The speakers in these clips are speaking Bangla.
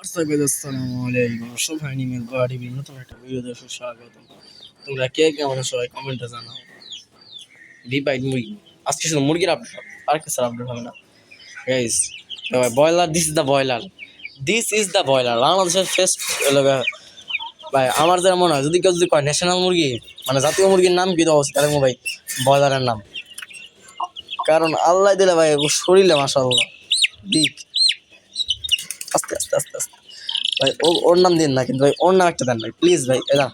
আসসালামু আলাইকুম সবাই নিমের বাড়ি নতুন একটা ভিডিওতে স্বাগত। তোমরা কে কেমন সবাই কমেন্টে জানাও। ডিপাইড মুরগি আজকে শুধু মুরগির আপডেট, আর কিছু আপডেট হবে না guys. Broiler, this is the broiler বাংলাদেশের ফেস্ট ভাই। আমার যেটা মনে হয়, যদি কেউ যদি কয় ন্যাশনাল মুরগি মানে জাতীয় মুরগির নাম কি দেওয়া উচিত, তাহলে ভাই ব্রয়লারের নাম। কারণ আল্লাহ দিলে ভাই শরীরে মাশাআল্লাহ দিক। আস্তে আস্তে আস্তে আস্তে ভাই ওর নাম দিন না, কিন্তু ভাই ওর নাম একটা দেন ভাই প্লিজ ভাই। এরা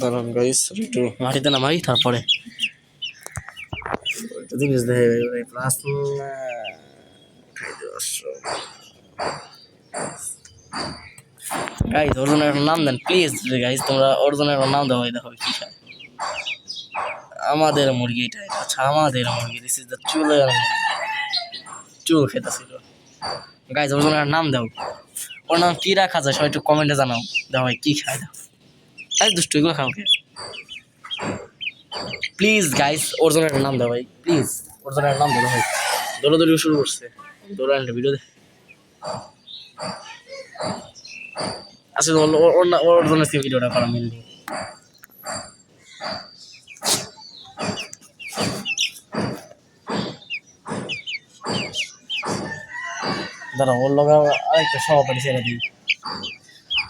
দাঁড়ান গাইস, একটু মাটিতে নামাই, তারপরে একটা জিনিস দেখে ভাই প্লাস গাইস ওর জন্য একটা নাম দেন প্লিজ গাইস। তোমরা ওর জন্য একটা নাম দাও ভাই। দেখো কি খায় আমাদের মুরগি, এটা আচ্ছা আমাদের মুরগি। দিস ইজ দ্য চুল খেতেছিল গাইস। ওর জন্য একটা নাম দাও। ওর নাম কি রাখা যায় সবাই একটু কমেন্টে জানাও। দাও ভাই কি খায়, দাও আরে দুষ্টু এগুলো খাও কে প্লিজ গাইস। ওর জন্য একটা নাম দাও ভাই প্লিজ। ওর জন্য একটা নাম দাও ভাই। দৌড়াদৌড়ি শুরু করছে, দৌড়া একটা ভিডিও দেখ। আসলে ওর জন্য ভিডিওটা করা মেনলি। দাঁড়া ওর লগা আরেকটা সহপাঠী ছেড়ে দিই,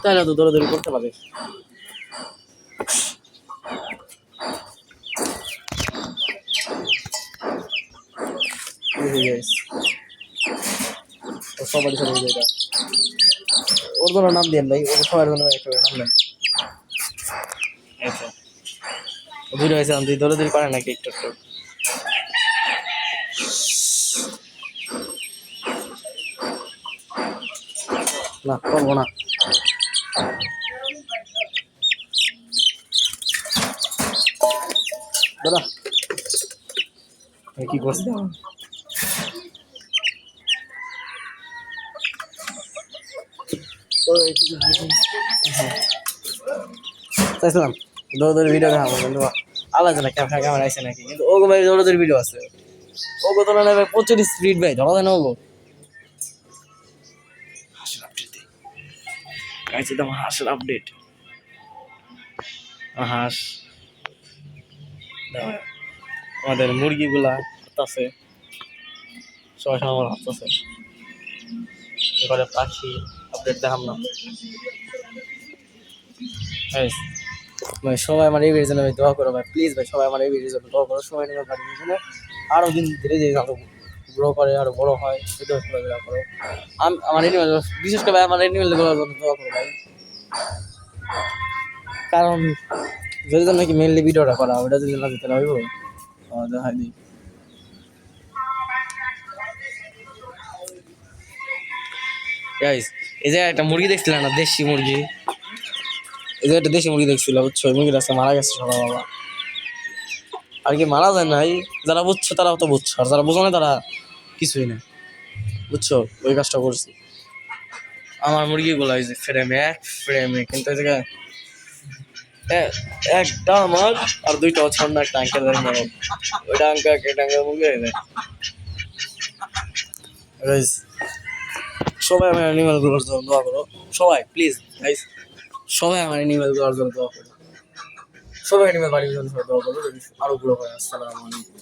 তাই না? তো দৌড়াদৌড়ি করতে পারে। সবারই ছেড়ে দিই এটা। ওর জন্য নাম দেন ভাই, ওর সবার জন্য একটা নাম দেন। আচ্ছা ভিডিও হয়েছে তুই দৌড়াদৌড়ি করে নাকি একটু একটু? না করবো না। দাদা কি করছি চাইছিলাম দৌড়াদৌড়ি ভিডিও দেখাবো, কিন্তু আলাদা না ক্যামেরা আছে নাকি। কিন্তু ওগো ভাই দৌড়াদৌড়ি ভিডিও আছে, ওগো তোলা নেবে প্রচুর স্পিড ভাই, ধরা যায় না ওগো। হাঁসের আপডেট গাইছে তো, হাঁসের আপডেট। হাঁস আমাদের মুরগিগুলা আছে, সবাই আমার হাসতেছে। ঘরে পাখি আপডেট দেখাম না ভাই। সবাই আমার এই ভিডিওর জন্য ভাই দোয়া করো ভাই প্লিজ ভাই। সবাই আমার এই ভিডিওর জন্য দোয়া করো। সবাই নিয়ে ভাই জন্য আরও দিন ধীরে ধীরে আরো গ্রো করে, আরো বড় হয়, সেটাও দোয়া করো। আমার এনিমেল, বিশেষ করে আমার এনিমেলগুলোর জন্য দোয়া করো ভাই। কারণ যদি জন্য কি মেনলি ভিডিওটা করা, ওটা যদি না দিতে হইব দেখাই দিই। গাইস এই যে একটা মুরগি দেখছিলাম না, দেশি মুরগি। এই যে একটা দেশি মুরগি দেখছিল বুঝছো, ওই মুরগিটা আজকে মারা গেছে সকালবেলা। আর কি মারা যায় নাই, যারা বুঝছো তারাও তো বুঝছো, আর যারা বুঝো না তারা কিছুই না বুঝছো। ওই কাজটা করছি আমার মুরগিগুলো এই যে ফ্রেমে কিন্তু এই জায়গায় একটা আমার আর দুইটা ছন্না, একটা আঙ্কেল মারো। ওইটা এটা মুরগি হয়ে যায়। সবাই আমার অ্যানিমেল গুলোর জন্য দোয়া করো সবাই প্লিজ গাইস। সবাই আমার অ্যানিমেল গুলোর জন্য দোয়া করো। সবাই অ্যানিমেল বাড়ির জন্য দোয়া করো, আরো গ্রো হয়। আসসালামু আলাইকুম।